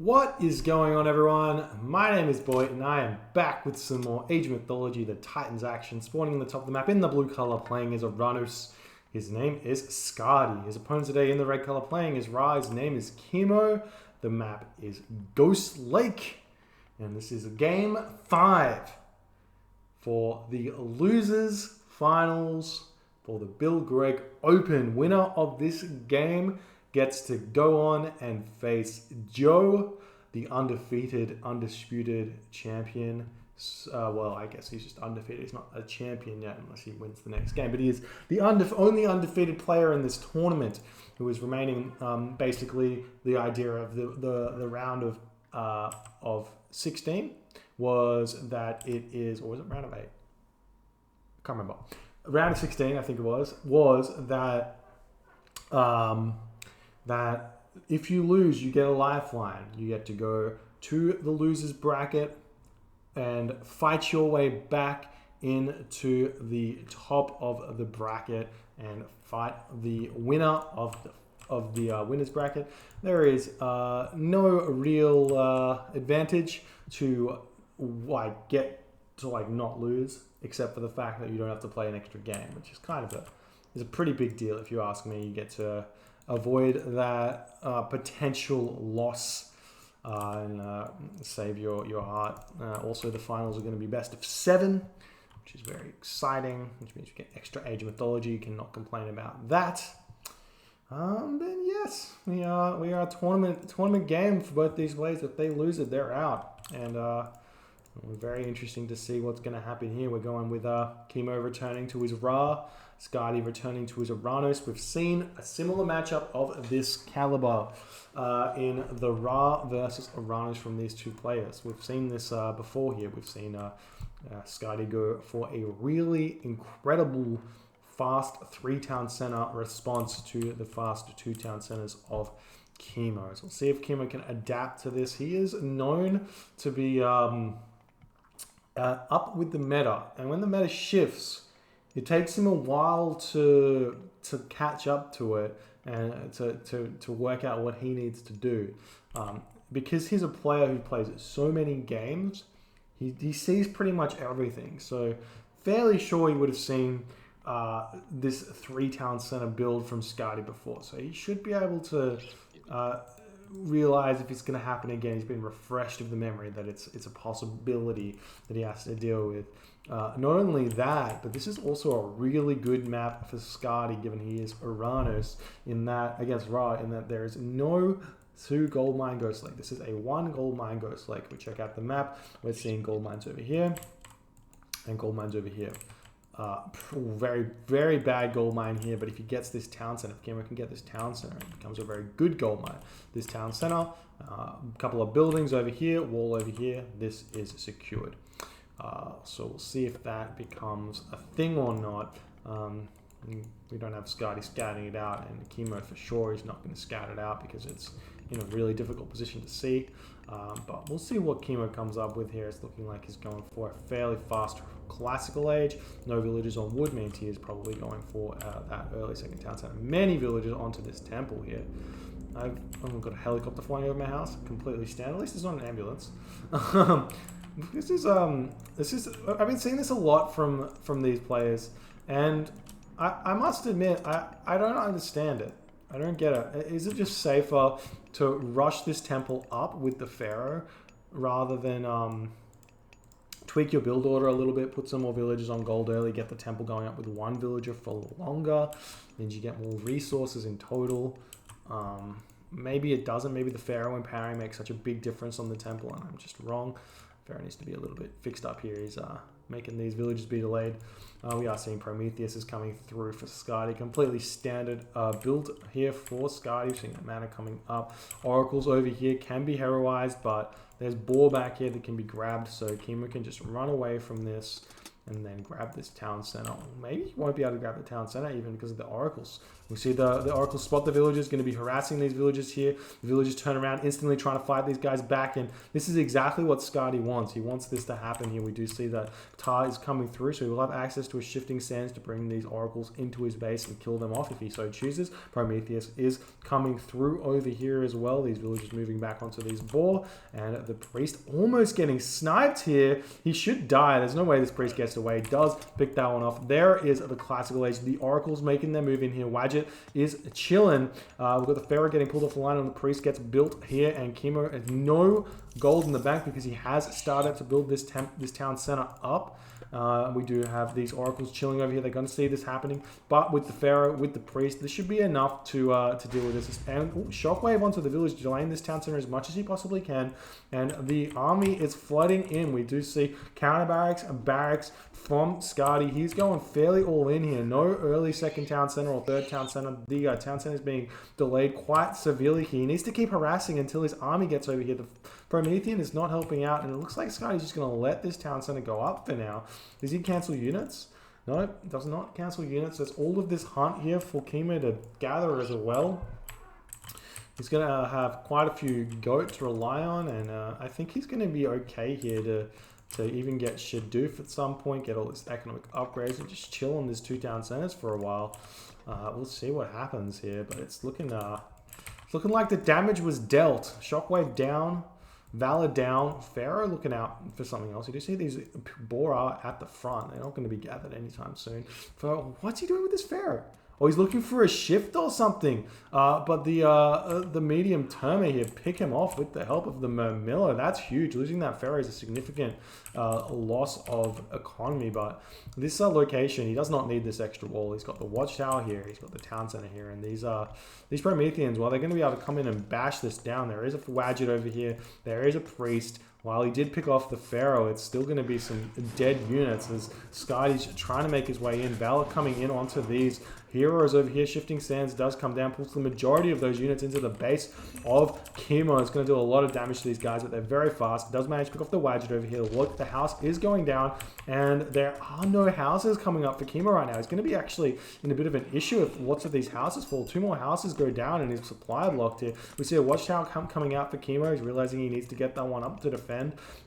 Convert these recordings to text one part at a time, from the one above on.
What is going on, everyone? My name is Boit, and I am back with some more Age of Mythology, the Titans action, spawning in the top of the map in the blue color, playing as Oranos. His name is Skady. His opponent today in the red color playing as Ra. His name is Kimo. The map is Ghost Lake. And this is game 5 for the losers finals for the Bill Gregg Open. Winner of this game gets to go on and face Joe, the undefeated, undisputed champion. Well, I guess he's just undefeated. He's not a champion yet unless he wins the next game. But he is the only undefeated player in this tournament who is remaining. Basically, the idea of the round of 16 was that it is, or was it round of 8? I can't remember. Round of 16, I think it was that that if you lose, you get a lifeline. You get to go to the losers bracket and fight your way back into the top of the bracket and fight the winner of the winners bracket. There is no real advantage to not lose, except for the fact that you don't have to play an extra game, which is kind of is a pretty big deal if you ask me. You get to avoid that potential loss and save your heart. Also, the finals are going to be best of 7, which is very exciting, which means you get extra Age of Mythology. You cannot complain about that. Then yes, we are a tournament game for both these players. If they lose it, they're out. And very interesting to see what's going to happen here. We're going with Kimo returning to his Ra, Skady returning to his Oranos. We've seen a similar matchup of this caliber in the Ra versus Oranos from these two players. We've seen this before here. We've seen Skady go for a really incredible fast 3-town center response to the fast 2-town centers of Kimo. So we'll see if Kimo can adapt to this. He is known to be up with the meta, and when the meta shifts, it takes him a while to catch up to it and to work out what he needs to do. Because he's a player who plays so many games, he sees pretty much everything. So fairly sure he would have seen this 3-town center build from Skady before. So he should be able to realize if it's going to happen again. He's been refreshed of the memory that it's a possibility that he has to deal with. Not only that, but this is also a really good map for Skady, given he is Oranos in that against Ra, in that there is no 2 gold mine Ghost Lake. This is a 1 gold mine Ghost Lake. We check out the map. We're seeing gold mines over here and gold mines over here. Very, very bad gold mine here, but if he gets this town center, if Kimo can get this town center, it becomes a very good gold mine. This town center, a couple of buildings over here, wall over here, this is secured. So we'll see if that becomes a thing or not. We don't have Skady scouting it out, and Kimo for sure is not going to scout it out because it's in a really difficult position to see. But we'll see what Kimo comes up with here. It's looking like he's going for a fairly fast classical age. No villagers on wood means he is probably going for that early second town center. Many villagers onto this temple here. I've got a helicopter flying over my house. Completely stand. At least it's not an ambulance. This is I've been seeing this a lot from these players, and I must admit I don't understand it. I don't get it. Is it just safer to rush this temple up with the Pharaoh rather than tweak your build order a little bit, put some more villagers on gold early, get the temple going up with 1 villager for longer, means you get more resources in total. Maybe it doesn't. Maybe the Pharaoh empowering makes such a big difference on the temple, and I'm just wrong. Pharaoh needs to be a little bit fixed up here. He's making these villages be delayed. We are seeing Prometheus is coming through for Skady. Completely standard build here for Skady. Seeing that mana coming up. Oracles over here can be heroized, but there's boar back here that can be grabbed, so Kimo can just run away from this and then grab this town center. Maybe he won't be able to grab the town center even because of the oracles We see the Oracle spot the villagers, going to be harassing these villagers here. The villagers turn around, instantly trying to fight these guys back, and this is exactly what Skady wants. He wants this to happen here. We do see that Tar is coming through, so he will have access to his shifting sands to bring these oracles into his base and kill them off if he so chooses. Prometheus is coming through over here as well. These villagers moving back onto these boar, and the priest almost getting sniped here. He should die. There's no way this priest gets away. He does pick that one off. There is the classical age. The oracles making their move in here. Wadjet is chilling. We've got the Pharaoh getting pulled off the line, and the priest gets built here, and Kimo has no gold in the bank because he has started to build this town center up. We do have these oracles chilling over here. They're going to see this happening, but with the Pharaoh, with the priest, this should be enough to deal with this. And shockwave onto the village, delaying this town center as much as he possibly can. And the army is flooding in. We do see counter barracks from Skady. He's going fairly all in here. No early second town center or third town center. The town center is being delayed quite severely here. He needs to keep harassing until his army gets over here. The Promethean is not helping out, and it looks like Skady's just going to let this town center go up for now. Does he cancel units? No, does not cancel units. There's all of this hunt here for Kimo to gather as well. He's going to have quite a few goats to rely on, and I think he's going to be okay here to even get Shadoof at some point, get all this economic upgrades, and just chill on these two town centers for a while. We'll see what happens here, but it's looking like the damage was dealt. Shockwave down. Valor down. Pharaoh looking out for something else. You do see these boar are at the front. They're not going to be gathered anytime soon. What's he doing with this Pharaoh? Oh, he's looking for a shift or something. But the medium termer here pick him off with the help of the Miller. That's huge. Losing that Pharaoh is a significant loss of economy. But this location, he does not need this extra wall. He's got the watchtower here. He's got the town center here. And these Prometheans, well, they're going to be able to come in and bash this down. There is a Wadjet over here. There is a priest. While he did pick off the Pharaoh, it's still going to be some dead units as Skady's trying to make his way in. Valor coming in onto these heroes over here. Shifting Sands does come down, pulls the majority of those units into the base of Kimo. It's going to do a lot of damage to these guys, but they're very fast. Does manage to pick off the Wadjet over here. Look, the house is going down, and there are no houses coming up for Kimo right now. He's going to be actually in a bit of an issue if lots of these houses fall. 2 more houses go down, and his supply locked here. We see a watchtower coming out for Kimo. He's realizing he needs to get that one up to defend.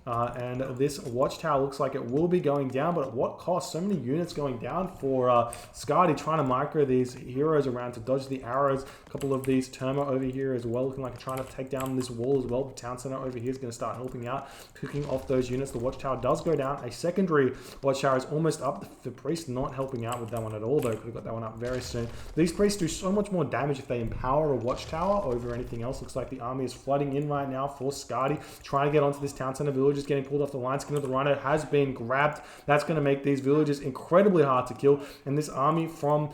And this watchtower looks like it will be going down, but at what cost? So many units going down for Skady trying to micro these heroes around to dodge the arrows. A couple of these Terma over here as well, looking like trying to take down this wall as well. The town center over here is going to start helping out, picking off those units. The watchtower does go down. A secondary watchtower is almost up. The priest not helping out with that one at all, though. Could have got that one up very soon. These priests do so much more damage if they empower a watchtower over anything else. Looks like the army is flooding in right now for Skady, trying to get onto this town center. Villagers getting pulled off the line. Skin of the Rhino has been grabbed. That's going to make these villagers incredibly hard to kill, and this army from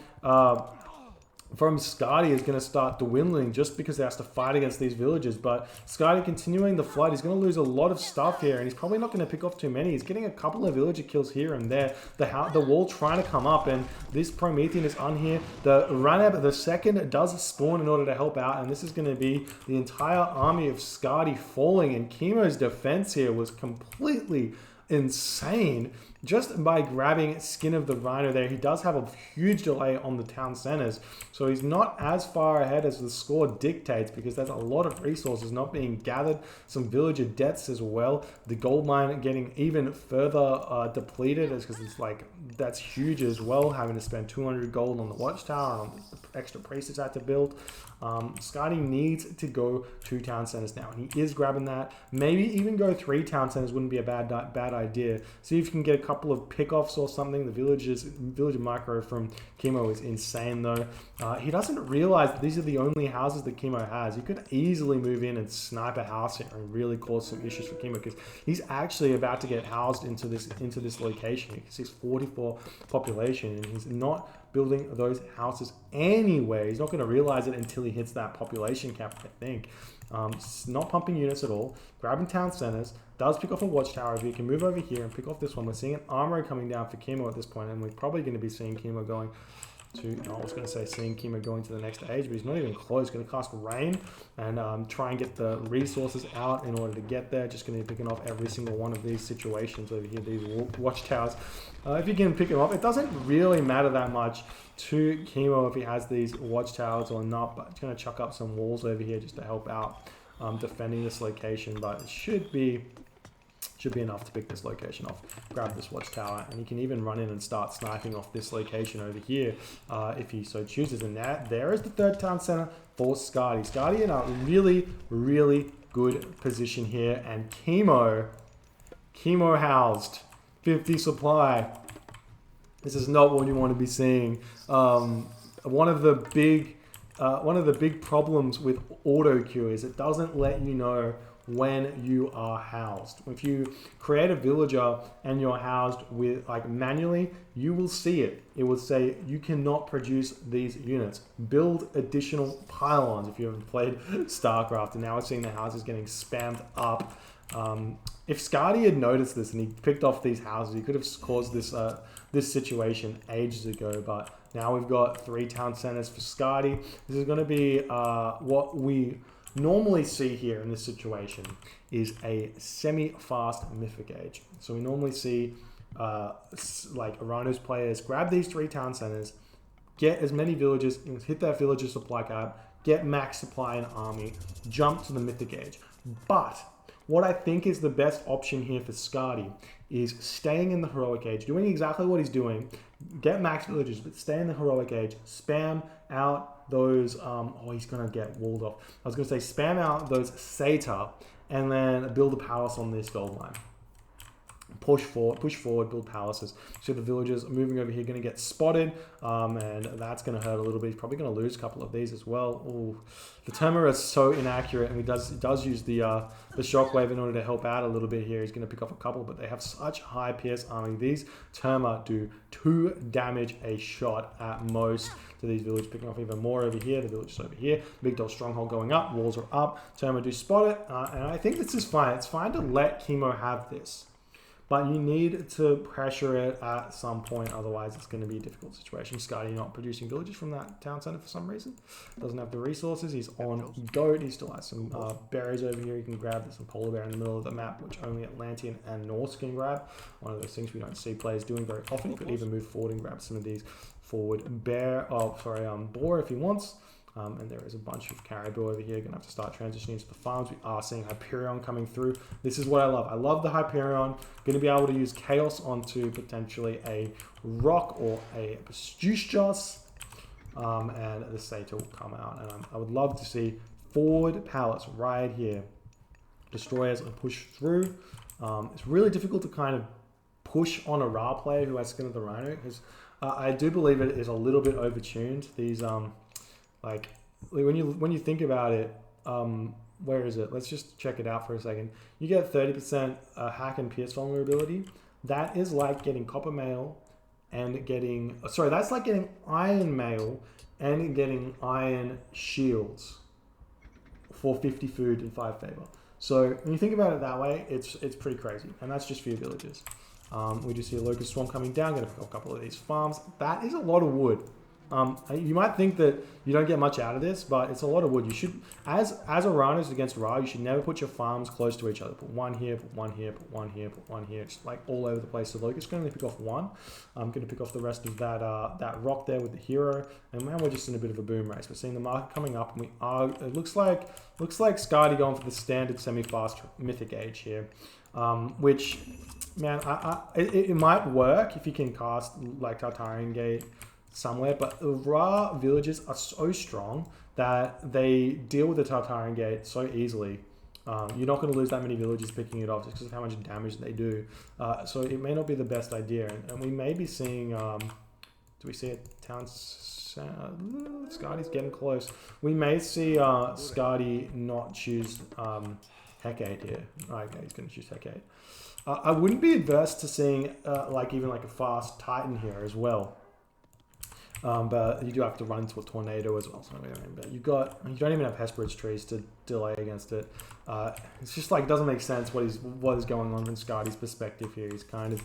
Skady is going to start dwindling just because he has to fight against these villagers. But Skady continuing the flood, he's going to lose a lot of stuff here, and he's probably not going to pick off too many. He's getting a couple of villager kills here and there. The wall trying to come up, and this Promethean is on here. The Ranab the second does spawn in order to help out, and this is going to be the entire army of Skady falling, and Kimo's defense here was completely insane. Just by grabbing Skin of the Rhino there, he does have a huge delay on the town centers. So he's not as far ahead as the score dictates because there's a lot of resources not being gathered. Some villager deaths as well. The gold mine getting even further depleted because it's like, that's huge as well. Having to spend 200 gold on the watchtower and on the extra priests had to build. Skady needs to go 2 town centers now. And he is grabbing that. Maybe even go 3 town centers wouldn't be a bad idea. See if you can get a couple of pickoffs or something. The villager micro from Kimo is insane though. He doesn't realize that these are the only houses that Kimo has. He could easily move in and snipe a house here and really cause some issues for Kimo because he's actually about to get housed into this location. You can see it's 44 population and he's not building those houses anyway. He's not going to realize it until he hits that population cap, I think. Not pumping units at all. Grabbing town centers. Does pick off a watchtower. If you can move over here and pick off this one. We're seeing an armory coming down for Kimo at this point, and we're probably going to be seeing Kimo going I was going to say seeing Kimo going to the next age, but he's not even close. Going to cast Rain and try and get the resources out in order to get there. Just going to be picking off every single one of these situations over here, these watchtowers. If you can pick them off, it doesn't really matter that much to Kimo if he has these watchtowers or not, but it's going to chuck up some walls over here just to help out defending this location, but it should be enough to pick this location off. Grab this watchtower, and you can even run in and start sniping off this location over here if he so chooses. And there is the third town center for Skady. Skady in a really, really good position here, and Kimo housed 50 supply. This is not what you want to be seeing. One of the big problems with auto queue is it doesn't let you know when you are housed. If you create a villager and you're housed with manually, you will see it. It will say you cannot produce these units. Build additional pylons if you haven't played StarCraft. And now we're seeing the houses getting spammed up. If Skady had noticed this and he picked off these houses, he could have caused this situation ages ago. But now we've got 3 town centers for Skady. This is going to be what we normally see here in this situation is a semi-fast Mythic age. So we normally see Oranos players grab these 3 town centers, get as many villagers, hit that villager supply cap, get max supply and army, jump to the Mythic age. But what I think is the best option here for Skady is staying in the heroic age, doing exactly what he's doing, get max villagers, but stay in the heroic age, spam out those, he's going to get walled off. I was going to say spam out those Satyr and then build a palace on this gold line. Push forward, build palaces. So the villagers moving over here going to get spotted, and that's going to hurt a little bit. He's probably going to lose a couple of these as well. Ooh. The Terma is so inaccurate, and he does use the shockwave in order to help out a little bit here. He's going to pick off a couple, but they have such high PS arming. These Terma do 2 damage a shot at most to these villagers, picking off even more over here. The villagers over here. Big Doll Stronghold going up. Walls are up. Terma do spot it, and I think this is fine. It's fine to let Kimo have this, but you need to pressure it at some point, otherwise it's going to be a difficult situation. Skady not producing villagers from that town center for some reason. Doesn't have the resources. He's on Goat. He still has some berries over here. You can grab. There's some polar bear in the middle of the map, which only Atlantean and Norse can grab. One of those things we don't see players doing very often. You could even move forward and grab some of these forward boar if he wants. And there is a bunch of caribou over here. Gonna have to start transitioning into the farms. We are seeing Hyperion coming through. This is what I love. I love the Hyperion. Gonna be able to use Chaos onto potentially a Rock or a Pastustos. And the Satyr will come out. And I would love to see forward pallets right here. Destroyers and push through. It's really difficult to kind of push on a Ra player who has Skin of the Rhino, because I do believe it is a little bit overtuned. These when you think about it, where is it? Let's just check it out for a second. You get 30% hack and pierce vulnerability. That is like getting copper mail and getting that's like getting iron mail and getting iron shields for 50 food and 5 favor. So when you think about it that way, it's pretty crazy, and that's just for your villages. We just see a locust swarm coming down. Going to pick up a couple of these farms. That is a lot of wood. You might think that you don't get much out of this, but it's a lot of wood. You should, as Oranos against Ra, you should never put your farms close to each other. Put one here, put one here, put one here, put one here, just like all over the place. So Locust can only pick off one. I'm going to pick off the rest of that rock there with the hero, and now we're just in a bit of a boom race. We're seeing the market coming up, and it looks like Skady going for the standard semi-fast Mythic age here, which, man, it might work if you can cast like Tartarian Gate somewhere, but the Ra villages are so strong that they deal with the Tartarian Gate so easily. You're not going to lose that many villages picking it off just because of how much damage they do. So it may not be the best idea, and we may be seeing. Do we see it? Skady's getting close. We may see Skady not choose Hecate here. Okay, he's going to choose Hecate. I wouldn't be adverse to seeing even a fast Titan here as well. But you do have to run into a tornado as well. So you don't even have Hesperid's trees to delay against it. It's just like, doesn't make sense what is going on from Skady's perspective here. He's kind of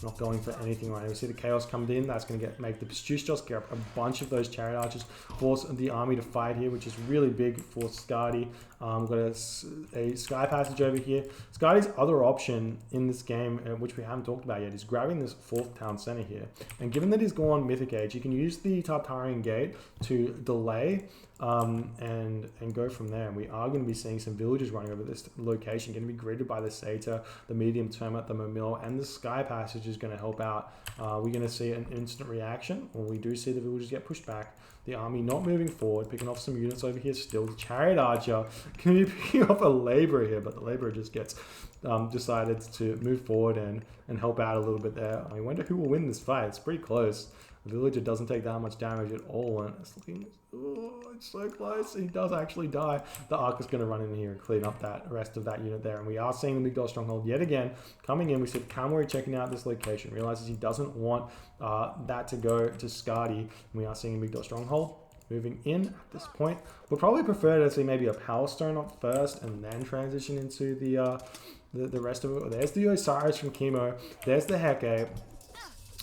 not going for anything right now. We see the Chaos coming in. That's going to make the Pursuit just get up a bunch of those Chariot Archers, force the army to fight here, which is really big for Skady. We've got a Sky Passage over here. Skady's other option in this game, which we haven't talked about yet, is grabbing this 4th town center here. And given that he's gone Mythic Age, he can use the Tartarian Gate to delay and go from there. And we are going to be seeing some villagers running over this location, going to be greeted by the Satyr, the Medium Termite, the Momillo, and the Sky Passage is going to help out. We're going to see an instant reaction, or we do see the villagers get pushed back. The army not moving forward, picking off some units over here still. The Chariot Archer can be picking off a Labourer here, but the Labourer just gets decided to move forward and help out a little bit there. I wonder who will win this fight. It's pretty close. The Villager doesn't take that much damage at all, and it's looking, oh, it's so close. He does actually die. The Ark is going to run in here and clean up that rest of that unit there, and we are seeing the Migdol Stronghold yet again coming in. We see Kamori checking out this location, realizes he doesn't want that to go to Skady, and we are seeing Migdol Stronghold moving in at this point. We'd probably prefer to see maybe a Power Stone up first and then transition into the rest of it. There's the Osiris from Kimo. There's the Heke.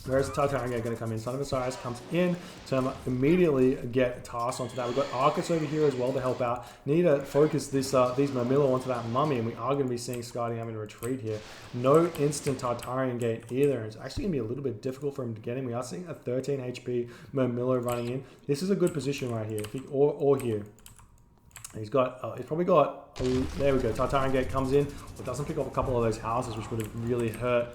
Where's the Tartarian Gate going to come in? Son of Osiris comes in to immediately get tasked onto that. We've got Arcus over here as well to help out. Need to focus these Momillo onto that Mummy, and we are going to be seeing Skady having to retreat here. No instant Tartarian Gate either. It's actually going to be a little bit difficult for him to get in. We are seeing a 13 HP Momillo running in. This is a good position right here, or here. He's probably got, there we go, Tartarian Gate comes in, but doesn't pick up a couple of those houses, which would have really hurt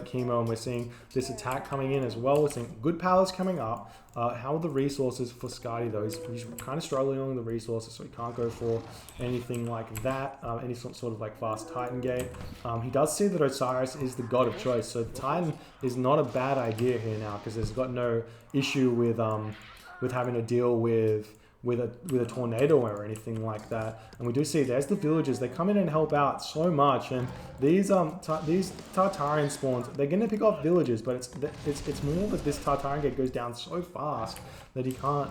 Kimo, and we're seeing this attack coming in as well. We're seeing good palace coming up. How are the resources for Skady though? He's kind of struggling on the resources, so he can't go for anything like that, any sort of like fast Titan Gate. He does see that Osiris is the god of choice, so Titan is not a bad idea here now, because there's got no issue with having to deal with a tornado or anything like that. And we do see there's the villagers. They come in and help out so much, and these Tartarian spawns, they're going to pick off villagers, but it's more that this Tartarian Gate goes down so fast that he can't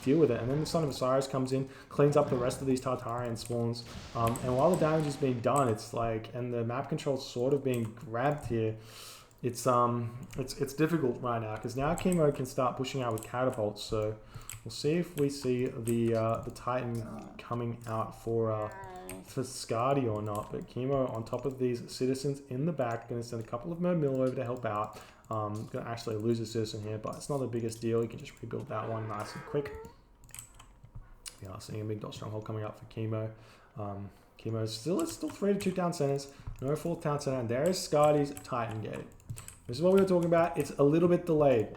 deal with it. And then the Son of Osiris comes in, cleans up the rest of these Tartarian spawns, and while the damage is being done, it's like, and the map control's sort of being grabbed here, it's difficult right now, because now Kimo can start pushing out with catapults. So we'll see if we see the Titan coming out for Skady or not. But Kimo on top of these citizens in the back, going to send a couple of Momillo over to help out. Going to actually lose a citizen here, but it's not the biggest deal. You can just rebuild that one nice and quick. We are seeing a Migdol Stronghold coming up for Kimo. Kimo's still 3 to 2 town centers, no 4th town center, and there is Skady's Titan Gate. This is what we were talking about. It's a little bit delayed.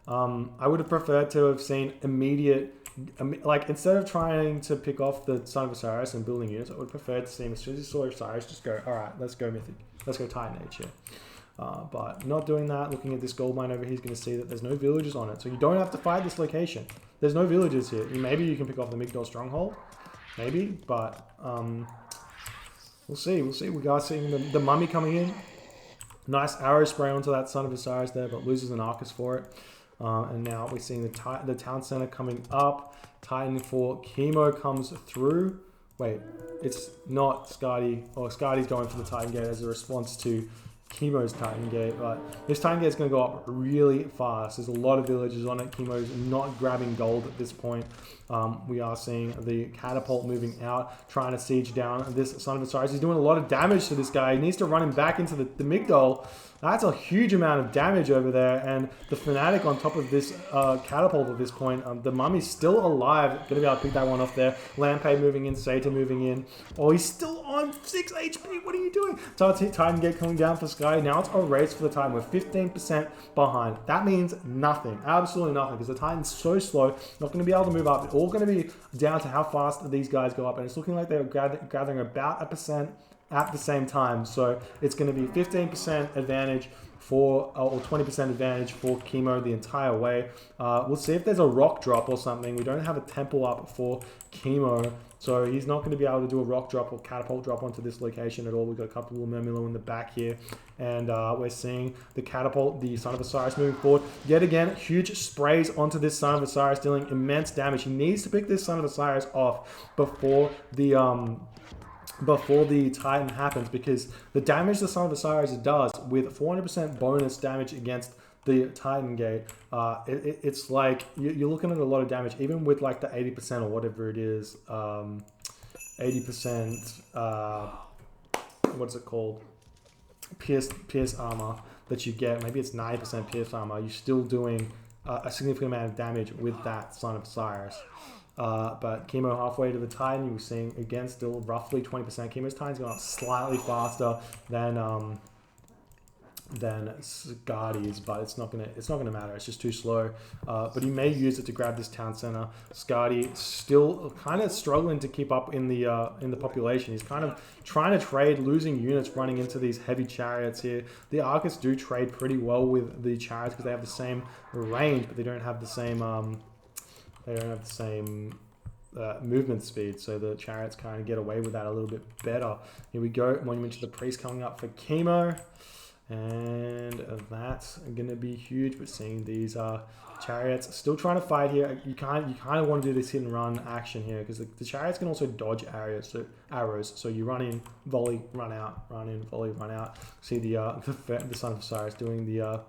I would have preferred to have seen immediate, like instead of trying to pick off the Son of Osiris and building units, I would prefer to see him as soon as he saw Osiris just go, all right, let's go Mythic, let's go Titan Age here. But not doing that. Looking at this gold mine over here, he's going to see that there's no villagers on it, so you don't have to fight this location. There's no villagers here. Maybe you can pick off the Migdol Stronghold, maybe, but we'll see. We are seeing the Mummy coming in. Nice arrow spray onto that Son of Osiris there, but loses an Arcus for it. And now we're seeing the town center coming up. Titan for Kimo comes through. Wait, it's not Skady. Or Skady's going for the Titan Gate as a response to Kimo's Titan Gate. But this Titan Gate is going to go up really fast. There's a lot of villagers on it. Kimo's not grabbing gold at this point. We are seeing the catapult moving out, trying to siege down this Son of Osiris. He's doing a lot of damage to this guy. He needs to run him back into the Migdol. That's a huge amount of damage over there, and the Fanatic on top of this catapult at this point. The Mummy's still alive. Going to be able to pick that one off there. Lampade moving in, Satyr moving in. Oh, he's still on 6 HP. What are you doing? Titan Gate coming down for Sky. Now it's a race for the Titan. We're 15% behind. That means nothing. Absolutely nothing, because the Titan's so slow. Not going to be able to move up. It's all going to be down to how fast these guys go up, and it's looking like they're gathering about 1% at the same time. So it's going to be 15% advantage for, or 20% advantage for Kimo the entire way. We'll see if there's a rock drop or something. We don't have a temple up for Kimo, so he's not going to be able to do a rock drop or catapult drop onto this location at all. We've got a couple of Murmulo in the back here, and we're seeing the catapult, the Son of Osiris, moving forward. Yet again, huge sprays onto this Son of Osiris, dealing immense damage. He needs to pick this Son of Osiris off before the Titan happens, because the damage the Son of Osiris does with 400% bonus damage against the Titan Gate, it's like you're looking at a lot of damage, even with like the 80% or whatever it is, 80%, what's it called? Pierce armor that you get. Maybe it's 90% pierce armor. You're still doing a significant amount of damage with that Son of Osiris. But Kimo halfway to the Titan, you were seeing again still roughly 20%. Kimo's Titan's going up slightly faster than Skady's, but it's not gonna matter. It's just too slow. But he may use it to grab this town center. Skady still kind of struggling to keep up in the population. He's kind of trying to trade, losing units, running into these heavy chariots here. The Arcus do trade pretty well with the chariots because they have the same range, but they don't have the same movement speed, so the chariots kind of get away with that a little bit better. Here we go, Monument to the Priest coming up for Kimo, and that's going to be huge. But seeing these chariots still trying to fight here, you kind of want to do this hit and run action here, because the chariots can also dodge arrows. So you run in, volley, run out, run in, volley, run out. See the Son of Osiris doing the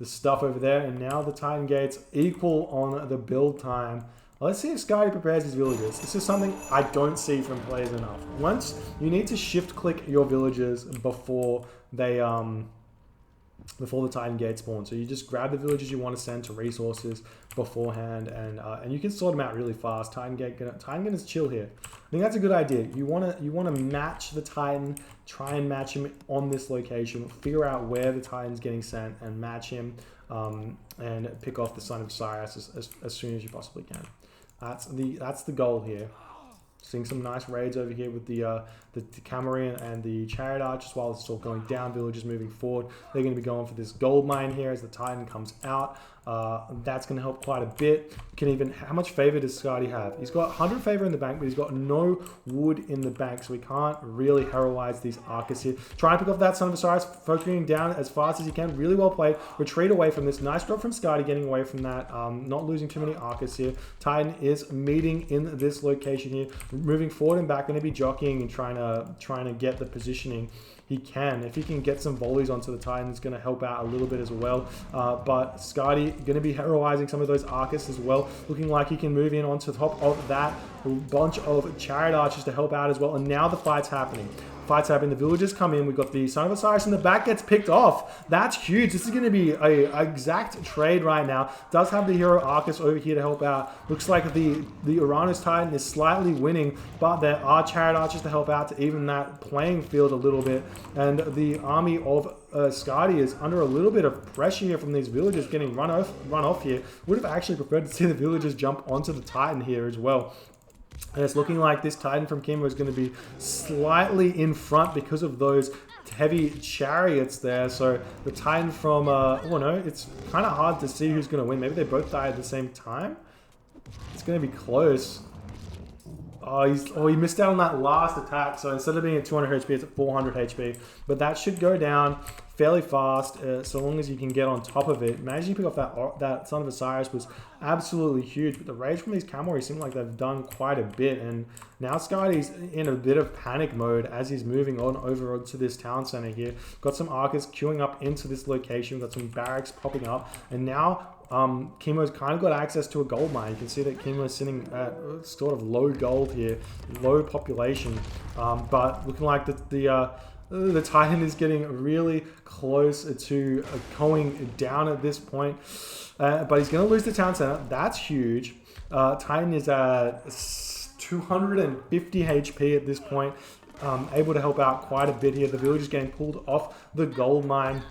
stuff over there, and now the Titan Gates equal on the build time. Let's see if Skady prepares his villagers. This is something I don't see from players enough. Once you need to shift click your villagers before they before the Titan Gate spawn. So you just grab the villagers you want to send to resources beforehand, and you can sort them out really fast. Titan Gate is chill here. I think that's a good idea. You want to match the Titan, try and match him on this location, figure out where the Titan's getting sent, and match him, and pick off the Son of Osiris as soon as you possibly can. That's the goal here. Seeing some nice raids over here with the Camarine and the Chariot Archers while it's all going down. Villagers moving forward. They're going to be going for this gold mine here as the Titan comes out. That's going to help quite a bit. How much favor does Skady have? He's got 100 favor in the bank, but he's got no wood in the bank, so he can't really heroize these Arcus here. Try and pick off that Son of Osiris, focusing down as fast as he can. Really well played. Retreat away from this. Nice drop from Skady, getting away from that. Not losing too many Arcus here. Titan is meeting in this location here. Moving forward and back, going to be jockeying and trying to get the positioning he can. If he can get some volleys onto the Titan, it's going to help out a little bit as well. But Skady going to be heroizing some of those Arcus as well. Looking like he can move in onto the top of that bunch of Chariot Archers to help out as well. And now the fight's happening. The villagers come in. We've got the Son of Osiris in the back, gets picked off. That's huge. This is going to be a exact trade right now. Does have the hero Arcus over here to help out. Looks like the Oranos Titan is slightly winning, but there are Chariot Archers to help out to even that playing field a little bit. And the army of Skady is under a little bit of pressure here from these villagers getting run off here. Would have actually preferred to see the villagers jump onto the Titan here as well. And it's looking like this Titan from Kimo is going to be slightly in front because of those heavy chariots there. So the Titan from, oh no, it's kind of hard to see who's going to win. Maybe they both die at the same time. It's going to be close. Oh, he missed out on that last attack. So instead of being at 200 HP, it's at 400 HP. But that should go down fairly fast, so long as you can get on top of it. Managing to pick off that Son of Osiris was absolutely huge. But the rage from these Camoris seem like they've done quite a bit. And now Skady's in a bit of panic mode as he's moving on over to this town center here. Got some Arcus queuing up into this location. Got some barracks popping up. And now Kimo's kind of got access to a gold mine. You can see that Kimo's sitting at sort of low gold here, low population, but looking like the Titan is getting really close to going down at this point, but he's going to lose the town center. That's huge. Titan is at 250 HP at this point, able to help out quite a bit here. The village is getting pulled off the gold mine.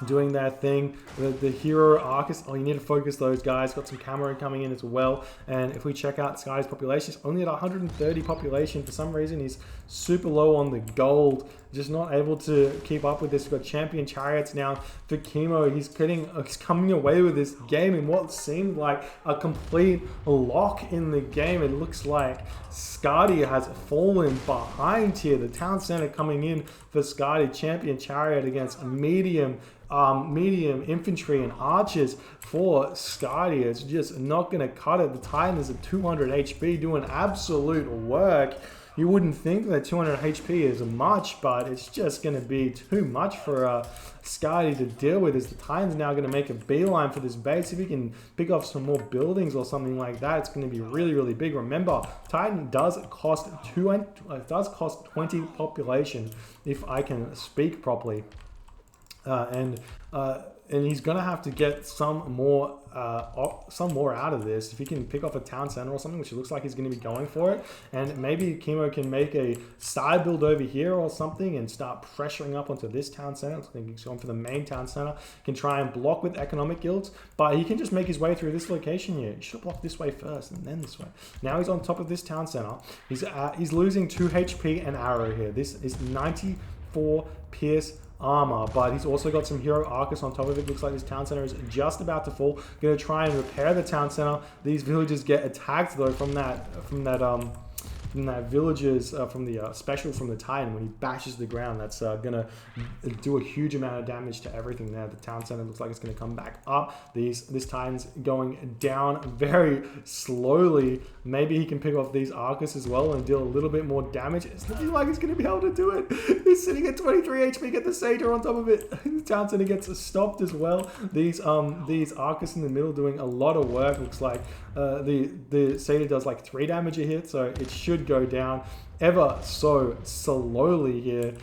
doing their thing. The hero Arcus, oh, you need to focus those guys. Got some camera coming in as well. And if we check out Skady's population, he's only at 130 population. For some reason, he's super low on the gold. Just not able to keep up with this. We've got champion chariots now for Kimo. He's coming away with this game in what seemed like a complete lock in the game. It looks like Skady has fallen behind here. The town center coming in for Skady. Champion chariot against medium infantry and archers for Skady. It's just not going to cut it. The Titan is at 200 HP doing absolute work. You wouldn't think that 200 HP is much, but it's just going to be too much for Skady to deal with. As the Titan's now going to make a beeline for this base. If he can pick off some more buildings or something like that, it's going to be really, really big. Remember, Titan does cost 20 population, if I can speak properly. And he's gonna have to get some more out of this. If he can pick off a town center or something, which it looks like he's going to be going for it, and maybe Kimo can make a side build over here or something and start pressuring up onto this town center. I think he's going for the main town center. Can try and block with economic guilds, but he can just make his way through this location here. He should block this way first and then this way. Now he's on top of this town center. He's losing 2 HP an arrow here. This is 94 pierce armor, but he's also got some hero Arcus on top of it. Looks like this town center is just about to fall. Gonna try and repair the town center. These villagers get attacked though from that villagers from the special from the Titan. When he bashes the ground, that's gonna do a huge amount of damage to everything there. The town center looks like it's gonna come back up. This Titan's going down very slowly. Maybe he can pick off these Arcus as well and deal a little bit more damage. It's looking like he's gonna be able to do it. He's sitting at 23 HP. Get the Satyr on top of it. The town center gets stopped as well. These Arcus in the middle doing a lot of work. Looks like the Satyr does like 3 damage a hit, so it should go down ever so slowly here.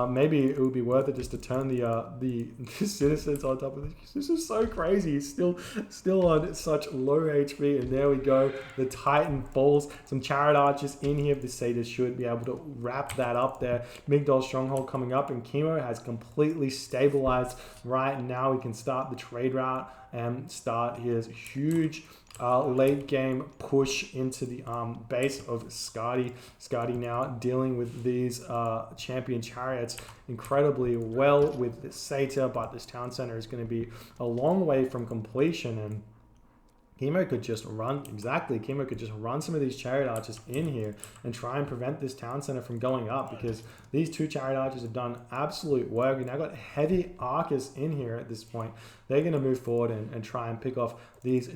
Maybe it would be worth it just to turn the citizens on top of this. This is so crazy. He's still on such low HP, and there we go. The Titan falls. Some chariot archers in here. The Satyr should be able to wrap that up there. Migdol stronghold coming up, and Kimo has completely stabilized right now. He can start the trade route and start his huge late game push into the base of Skady. Skady now dealing with these champion chariots incredibly well with the Satyr, but this town center is going to be a long way from completion, and Kimo could just run some of these chariot archers in here and try and prevent this town center from going up, because these 2 chariot archers have done absolute work. We've now got heavy Arcus in here at this point. They're going to move forward and try and pick off these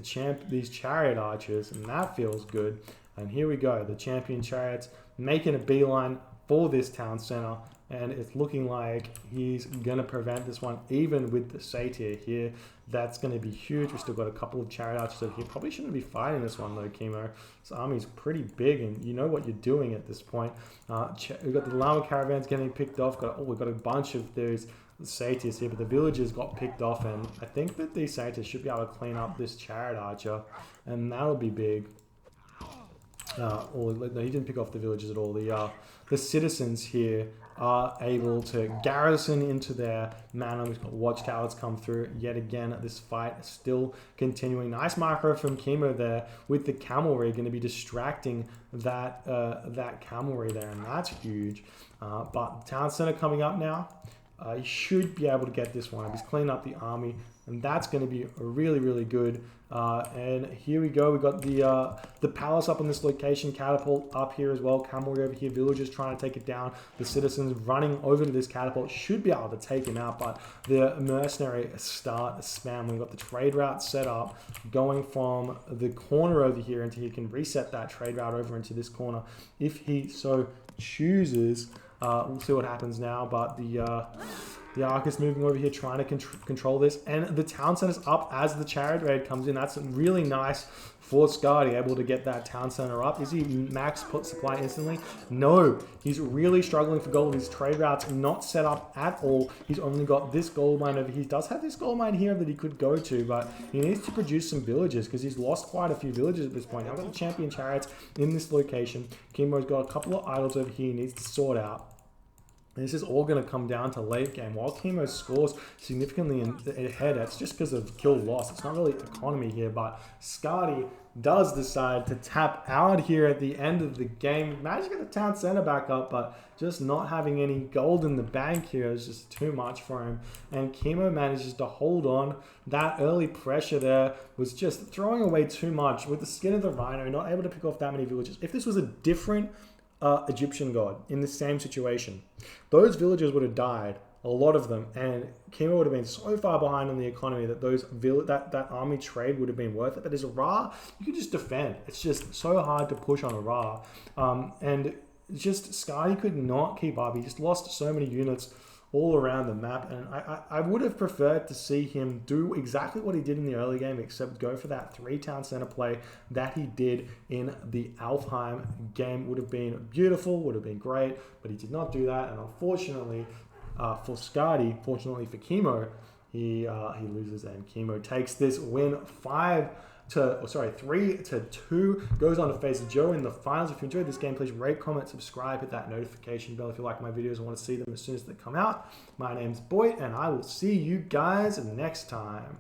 chariot archers, and that feels good. And here we go. The champion chariots making a beeline for this town center, and it's looking like he's going to prevent this one, even with the Satyr here. That's going to be huge. We've still got a couple of chariot archers over here. Probably shouldn't be fighting this one though, Kimo. This army's pretty big, and you know what you're doing at this point. We've got the llama caravans getting picked off. We've got a bunch of those Satyrs here, but the villagers got picked off, and I think that these Satyrs should be able to clean up this chariot archer, and that'll be big. No, he didn't pick off the villagers at all. The citizens here are able to garrison into their manor. We've got watchtowers come through yet again. This fight still continuing. Nice macro from Kimo there with the cavalry, going to be distracting that cavalry there, and that's huge. But the town center coming up now. He should be able to get this one. He's cleaned up the army, and that's going to be really, really good. And here we go. We got the palace up on this location, catapult up here as well, cavalry over here, villagers trying to take it down. The citizens running over to this catapult should be able to take him out, but the mercenary start spam. We've got the trade route set up, going from the corner over here until he can reset that trade route over into this corner if he so chooses. We'll see what happens now, but the Arcus moving over here, trying to control this, and the town center's up as the chariot raid comes in. That's really nice for Skady, able to get that town center up. Is he max put supply instantly? No, he's really struggling for gold. His trade route's not set up at all. He's only got this gold mine over here. He does have this gold mine here that he could go to, but he needs to produce some villages because he's lost quite a few villages at this point. I've got the champion chariots in this location. Kimo's got a couple of idols over here he needs to sort out. This is all going to come down to late game. While Kimo scores significantly ahead, that's just because of kill loss. It's not really economy here, but Skady does decide to tap out here at the end of the game. Managed to get the town center back up, but just not having any gold in the bank here is just too much for him. And Kimo manages to hold on. That early pressure there was just throwing away too much. With the skin of the Rhino, not able to pick off that many villages. If this was a different Egyptian god in the same situation, those villagers would have died, a lot of them, and Kimo would have been so far behind on the economy that that army trade would have been worth it. But as a Ra, you can just defend. It's just so hard to push on a Ra, and just Skady could not keep up. He just lost so many units all around the map, and I would have preferred to see him do exactly what he did in the early game, except go for that 3 town center play that he did in the Alfheim game. Would have been beautiful, would have been great, but he did not do that, and unfortunately for Skady, fortunately for Kimo, he loses, and Kimo takes this win 3-2, goes on to face Joe in the finals. If you enjoyed this game, please rate, comment, subscribe, hit that notification bell if you like my videos and want to see them as soon as they come out. My name's Boit, and I will see you guys next time.